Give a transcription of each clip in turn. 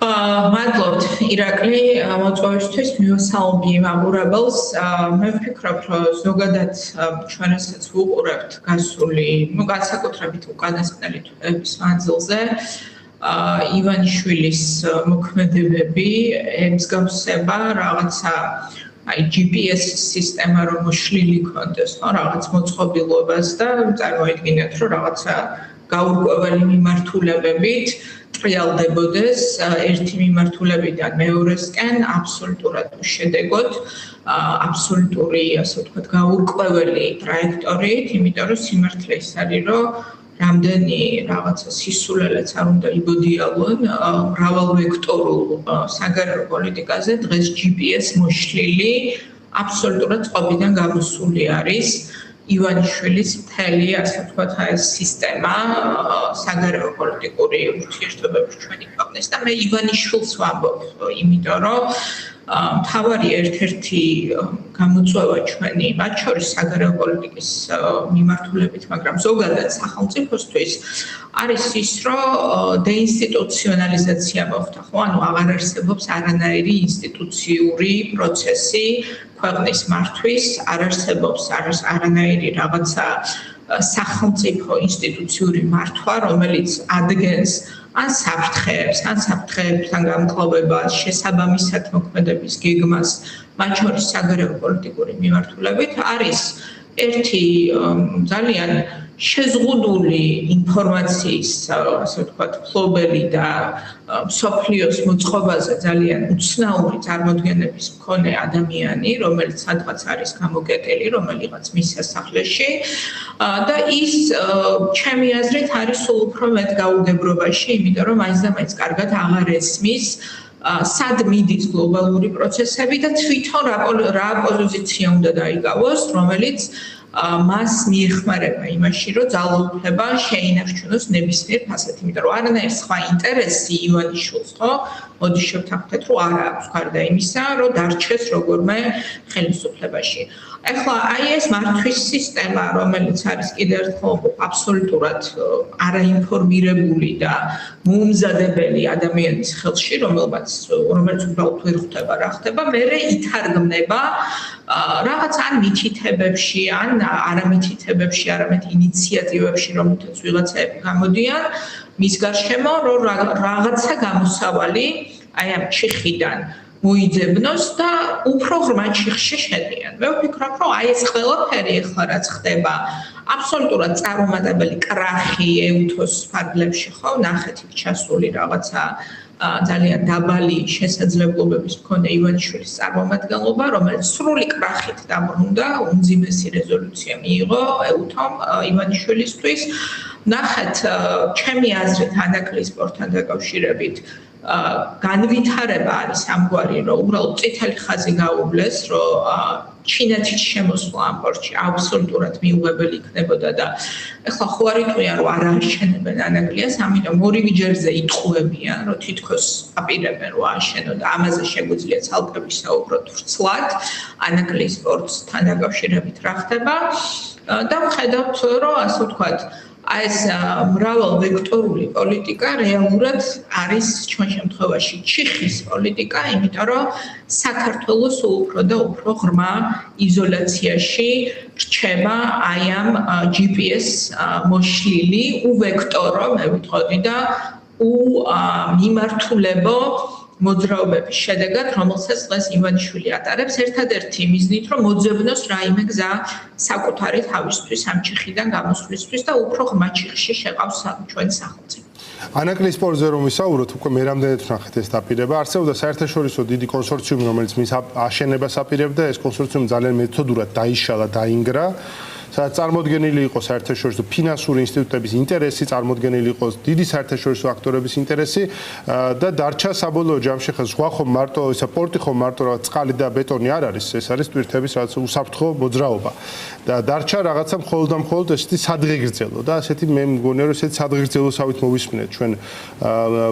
მადლობთ ირაკლი მოწვევისთვის მივესალმები მამურებელს მე ვფიქრობ რომ ზოგადად ჩვენ რასაც ვუყურებთ გასული განსაკუთრებით უკანასკნელი თვეების მანძილზე ივანიშვილის მოქმედებები ემსგავსება რაღაცა GPS სისტემა რომ მოშლილი ქონდეს რაღაც მოწყობილობას და წარმოიდგინეთ რომ რაღაცა გაურკვეველი მიმართულებებით ტრიალდებოდეს ერთი მიმართულებიდან მეორესკენ აბსოლუტურად უშედეგოდ აბსოლუტური ასე ვთქვათ გაურკვეველი ტრაექტორიით, იმიტომ რომ სიმართლე ის არის რომ რამდენი რაღაცა სისულელეც არ უნდა იბოდიალონ მრავალვექტორულ საგარეო პოლიტიკაზე დღეს GPS მოშლილი აბსოლუტურად წყობიდან გამოსული არის ივანიშვილის მთელი ასე ვთქვათ ეს სისტემა საგარეო პოლიტიკური ურთიერთობების ჩვენი ქვეყნის და მე ივანიშვილს ვამბობ, იმიტომ რომ მთავარი ერთ-ერთი გამოწვევა ჩვენი მათ შორის საგარეო პოლიტიკის მიმართულებით, მაგრამ ზოგადად სახელმწიფოსთვის არის ის, რომ დეინსტიტუციონალიზაცია მოხდა, ხო, ანუ აღარ არსებობს არანაირი ინსტიტუციური პროცესი ქვეყნის მართვის, არ არსებობს არანაირი რაღაცა სახელმწიფო ინსტიტუციური მართვა, რომელიც ადგენს ან საფრთხეებთან გამკლავებას, შესაბამისად მოქმედების გეგმას, მათ შორის საგარეო პოლიტიკური მიმართულებით არის ერთი ძალიან შეზღუდული ინფორმაციის, ასე ვთქვათ, ფლობელი და მსოფლიოს მოწყობაზე ძალიან უცნაური წარმოდგენების მქონე ადამიანი, რომელიც სადღაც არის გამოკეტილი, რომელიღაც მის სასახლეში და ის ჩემი აზრით არის სულ უფრო მეტ გაუგებრობაში, იმიტომ რომ მაინც და მაინც კარგად აღარ ესმის სად მიდის გლობალური პროცესები და თვითონ რა პოზიცია უნდა დაიკავოს, რომელიც მას მიეხმარება იმაში, რომ ძალაუფლება შეინარჩუნოს ნებისმიერ ფასად, იმიტომ რომ არანაირი სხვა ინტერესი ივანიშვილს, ხო? მოდი შევთანხმდეთ, რომ არ აქვს გარდა იმისა, რომ დარჩეს როგორმე ხელისუფლებაში. ახლა აი ეს მართვის სისტემა, რომელიც არის კიდევ ერთხელ აბსოლუტურად არაინფორმირებული და მოუმზადებელი ადამიანის ხელში, რომელიც უბრალოდ ვერ ხვდება რა ხდება, მერე ითარგმნება რაღაც ან მითითებებში, ან არამითითებებში, არამედ ინიციატივებში, რომელთაც ვიღაცაები გამოდიან მის გარშემო, რომ რაღაცა გამოსავალი აი ამ ჩიხიდან მოიძებნოს და უფრო ღრმა ჩიხში შედიან. მე ვფიქრობ, რომ აი ეს ყველაფერი ახლა რაც ხდება, აბსოლუტურად წარუმატებელი კრახი ეუთოს ფარგლებში, ხო, ნახეთ იქ ჩასული რაღაცა ძალიან დაბალი შესაძლებლობების მქონე ივანიშვილის წარმომადგენლობა, რომელიც სრული კრახით დაბრუნდა, უმძიმესი რეზოლუცია მიიღო ეუთომ ივანიშვილისთვის. ნახეთ, ჩემი აზრით ანაკლის სპორტთან დაკავშირებით განვითარება არის ამგვარი, რომ უბრალოდ წითელი ხაზი გაუვლეს, რომ ჩინეთის შემოსვლა ამ პორტში აბსოლუტურად მიუღებელი იქნებოდა და ეხლა ხო არ იტყვიან, რომ არ ააშენებენ ანაგლიას, ამიტომ ორივე ჯერზე იტყუებიან, რომ თითქოს აპირებენ, რომ ააშენონ და ამაზე შეგვიძლია ცალკე ვისაუბროთ ვრცლად ანაგლის სპორტთან დაკავშირებით რა ხდება და ვხედავთ, რომ ასე ვთქვათ, აი ეს მრავალვექტორული პოლიტიკა რეალურად არის ჩვენ შემთხვევაში ჩიხის პოლიტიკა, იმიტომ რომ საქართველოს სულ უფრო და უფრო ღრმა იზოლაციაში რჩება აი ამ GPS მოშლილი უვექტორო, მე ვიტყოდი და მიმართულებო მოძრაობების შედეგად, რომელსაც დღეს ივანიშვილი ატარებს, ერთადერთი მიზნით, რომ მოძებნოს რაიმე გზა საკუთარი თავისთვის ამ ჩიხიდან გამოსვლისთვის და უფრო ღრმა ჩიხში შეყავს ჩვენი სახელმწიფო. ანაკლის სპორტზე რომ ვისაუბროთ, უკვე მე რამდენად ვნახეთ ეს დაპირება. არსებობდა საერთაშორისო დიდი კონსორციუმი, რომელიც მის აშენებას აპირებდა, ეს კონსორციუმი ძალიან მეთოდურად დაიშალა, დაინგრა. სადაც წარმოდგენილი იყო საერთაშორისო ფინანსური ინსტიტუტების ინტერესი, წარმოდგენილი იყო დიდი საერთაშორისო აქტორების ინტერესი და დარჩა საბოლოო ჯამში ხა ზღვა ხომ მარტო ისა პორტი ხომ მარტო რა წყალი და ბეტონი არ არის, ეს არის ტვირთების რაღაც უსაფრთხო მოძრაობა. და დარჩა რაღაცა მხოლოდ და მხოლოდ ესეთი სადღეგრძელო და ასეთი მე მგონია რომ ესეთი სადღეგრძელოსავით მოვისმინეთ ჩვენ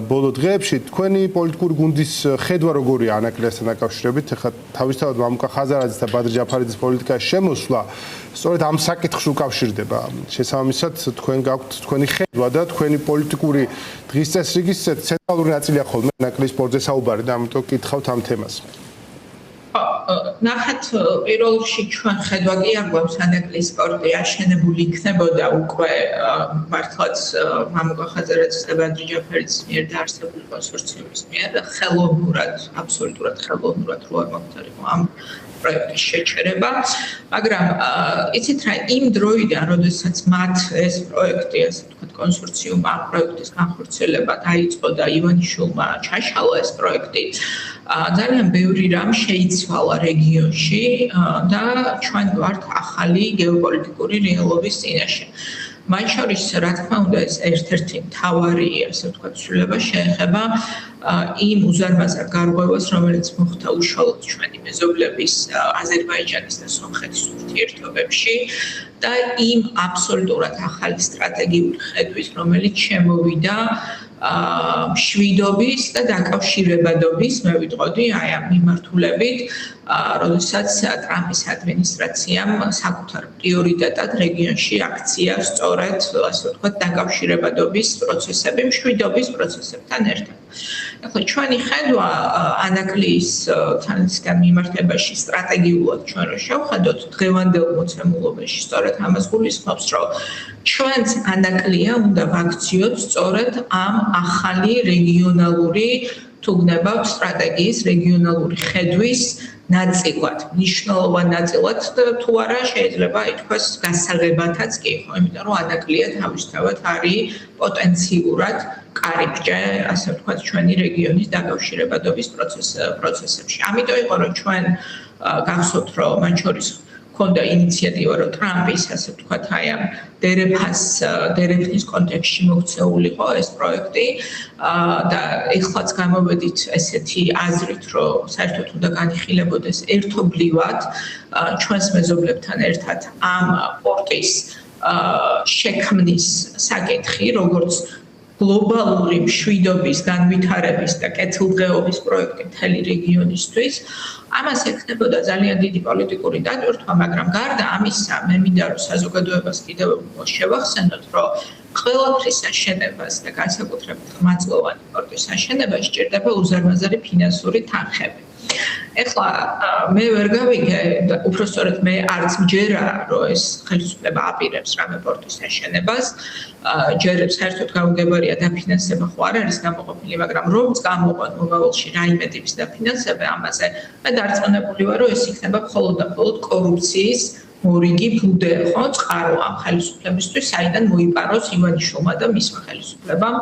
ბოლო დღეებში თქვენი პოლიტიკური გუნდის ხედვა როგორია ანაკლიასთან დაკავშირებით, ხა თავისთავად მამუკა ხაზარაძის და ბადრი ჯაფარიძის პოლიტიკაში შემოსვლა სწორედ ამ საკითხს უკავშირდება. შესაბამისად, თქვენ გაქვთ თქვენი ხედვა და თქვენი პოლიტიკური დღის წესრიგის ცენტრალური ნაწილია ხოლმე ანაკლის სპორტზე საუბარი და ამიტომ კითხავთ ამ თემას. ნახეთ, პირველ რიგში ჩვენ ხედვა კი არ გვაქვს ანაკლის სპორტი აშენებული იქნებოდა უკვე მართლაც მამუკა ხაზარაძის და ბადრი ჯაფერის მიერ დაარსებული კონსორციუმის მიერ ხელოვნურად, აბსოლუტურად ხელოვნურად რო არ მოხდარიყო ამ პროექტის შეჩერება, მაგრამ იცით რა, იმ დროიდან, როდესაც მათ ეს პროექტი, ასე ვთქვათ, კონსორციუმმა პროექტის განხორციელება დაიწყო და ივანიშვილმა ჩაშალა ეს პროექტი, ძალიან ბევრი რამ შეიცვალა რეგიონში და ჩვენ ვართ ახალი გეოპოლიტიკური რეალობის წინაშე. მათ შორის, რა თქმა უნდა, ეს ერთ-ერთი მთავარი, ასე ვთქვათ, ცვლილება შეეხება იმ უზარმაზარ გარღვევას, რომელიც მოხდა უშუალოდ ჩვენი მეზობლების აზერბაიჯანის და სომხეთის ურთიერთობებში და იმ აბსოლუტურად ახალი სტრატეგიული ხედვის, რომელიც შემოვიდა მშვიდობის და დაკავშირებადობის, მე ვიტყოდი, აი ამ მიმართულებით, როდესაც ტრამპის ადმინისტრაციამ საკუთარ პრიორიტეტად რეგიონში აქცია სწორედ, ასე ვთქვათ, დაკავშირებადობის პროცესები, მშვიდობის პროცესებთან ერთად. ახლა ჩვენი ხედვა ანაკლის თანისგან მიმართებაში სტრატეგიულად ჩვენ რო შევხედოთ დღევანდელ მოცემულობაში, სწორედ ამას გულისხმობს, რომ ჩვენც ანაკლია უნდა ვაქციოთ სწორედ ამ ახალი რეგიონალური თუ გნებავთ სტრატეგიის რეგიონალური ხედვის ნაწილად, მნიშვნელოვან ნაწილად თუ არა შეიძლება ითქვას გასაღებათაც კი ხო, იმიტომ რომ ანაკლია თავისთავად არის პოტენციურად კარიბჭე, ასე ვთქვათ, ჩვენი რეგიონის დაკავშირებადობის პროცესებში. ამიტომ იყო რომ ჩვენ გახსოვთ რომ მათ შორის ქონდა ინიციატივა რომ ტრამპის, ასე ვთქვათ, აი ამ დერეფნის კონტექსტში მოქცეულიყო ეს პროექტი და ეხლაც გამოვედით ესეთი აზრით, რომ საერთოდ უნდა განიხილებოდეს ერთობლივად ჩვენს მეზობლებთან ერთად ამ პორტის შექმნის საკითხი, როგორც გლობალური მშვიდობის, განვითარების და კეთილდღეობის პროექტი მთელი რეგიონისთვის. ამას ექნებოდა ძალიან დიდი პოლიტიკური დატვირთვა, მაგრამ გარდა ამისა, მე მინდა რომ საზოგადოებას კიდევ შევახსენოთ, რომ ყველაფრის აშენებას და განსაკუთრებით ყმაწლოვანი პორტის აშენებას სჭირდება უზარმაზარი ფინანსური თანხები. ეხლა მე ვერ გავიგე, უпростоრად მე არც მჯერა, რომ ეს ხელისუფლება აპირებს რამე პორტის აშენებას, ჯერ საერთოდ გაუგებარია დაფინანსება ხო არ არის გამოყოფილი, მაგრამ რომც გამოყოთ მომავალში რაიმე ტიპის დაფინანსება ამაზე, მე დარწმუნებული ვარ, რომ ეს იქნება მხოლოდ და მხოლოდ კორუფციის მორიგი ბუდე, ხო, წყარო ამ ხელისუფლებისთვის, საიდან მოიპაროს ივანიშვილმა და მისმა ხელისუფლებამ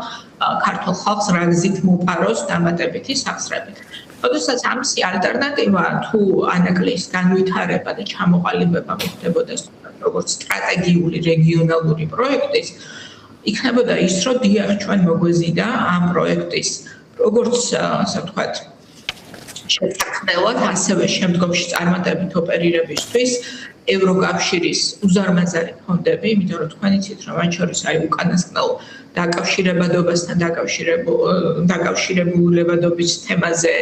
ქართულ ხალხს რა გზით მოპაროს დამატებითი სახსრებით. როდესაც ამისი ალტერნატივა თუ ანაკლის განვითარება და ჩამოყალიბება მოხდებოდა როგორც სტრატეგიული რეგიონალური პროექტის, იქნებოდა ის, რომ დიახ, ჩვენ მოგვეზიდა ამ პროექტის როგორც, ასე ვთქვათ, შეთანხმდელად, ასევე შემდგომში წარმატებით ოპერირებისთვის ევროკავშირის უზარმაზარი ფონდები, იმიტომ რომ თქვენ იცით, რომ მათ შორის აი უკანასკნელ დაკავშირებადობასთან დაკავშირებულებადობის თემაზე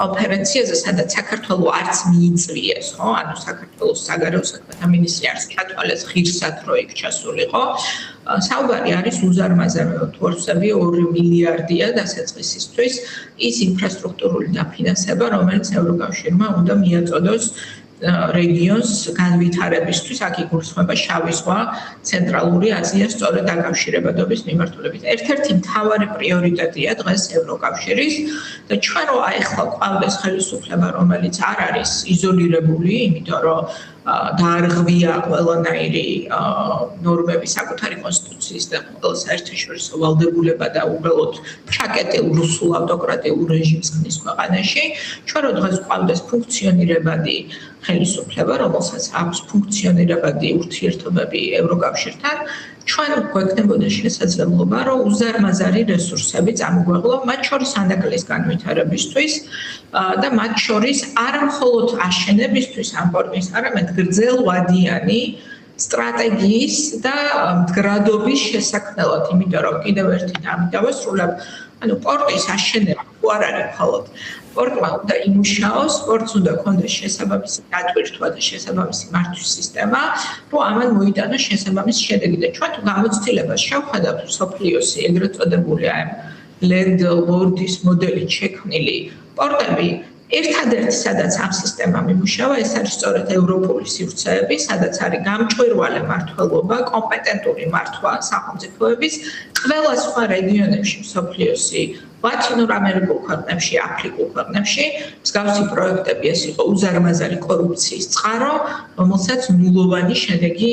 კონფერენციაზე, სადაც საქართველოს არც მიიწვიეს, ხო? ანუ საქართველოს საგარეო საქმეთა მინისტრი არც ჩათვალეს ღირსად, რომ იქ ჩასულიყო. საუბარი არის უზარმაზარ თორსები 2 მილიარდია დასაწყისისთვის ის ინფრასტრუქტურული დაფინანსება, რომელიც ევროკავშირმა უნდა მიაწოდოს რეგიონს განვითარებისთვის, აქ იგულისხმება შავი ზღვა, ცენტრალური აზია, სწორედ დაკავშირებადობის მიმართულებით. ერთ-ერთი მთავარი პრიორიტეტია დღეს ევროკავშირის და ჩვენ რო აეხლა ყავდეს ხელისუფლება, რომელიც არ არის იზოლირებული, იმიტომ რომ დაარღვია ყველანაირი ნორმები საკუთარი კონსტიტუციის და ყველა საერთაშორისო ვალდებულება და უბრალოდ ჩაკეტილ რუსულ ავტოკრატიულ რეჟიმს ხნის ქვეყანაში, ჩვენ რო დღეს ყავდეს ფუნქციონირებადი ხელისუფლება, რომელსაც აქვს ფუნქციონირებადი ურთიერთობები ევროკავშირთან, ჩვენ გვექნებოდა შესაძლებლობა, რომ უზარმაზარი რესურსები წამოგვეღო, მათ შორის ანაკლის განვითარებისთვის და მათ შორის არა მხოლოდ აშენებისთვის ამ პორტის, არამედ გრძელვადიანი სტრატეგიის და მდგრადობის შესაქმნელად, იმიტომ რომ კიდევ ერთი დამიტოვოს, პორტის აშენება თუ არ არის მხოლოდ პორტმა უნდა იმუშაოს, პორტს უნდა ქონდეს შესაბამისი დატვირთვა და შესაბამისი მართვის სისტემა, რომ ამან მოიტანოს შესაბამისი შედეგი და ჩვენ თუ გამოცდილებას შევხედავთ მსოფლიოსი ეგრეთ წოდებული land lord-ის მოდელით შექმნილი პორტები ერთადერთი სადაც ამ სისტემამ იმუშავა, ეს არის სწორედ ევროპული სივრცეები, სადაც არის გამჭვირვალე მმართველობა, კომპეტენტური მართვა სახელმწიფოების, ყველა სხვა რეგიონებში მსოფლიოსი, ლათინურ ამერიკულ ქვეყნებში, აფრიკულ ქვეყნებში, მსგავსი პროექტები ეს იყო უზარმაზარი კორუფციის წყარო, რომელსაც ნულოვანი შედეგი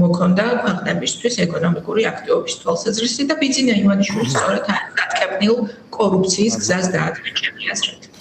მოქონდა ქვეყნებისთვის ეკონომიკური აქტივობის თვალსაზრისით და ბიძინა ივანიშვილი სწორედ ამ დატკეპნილ კორუფციის გზას დაადგა ჩემი აზრით.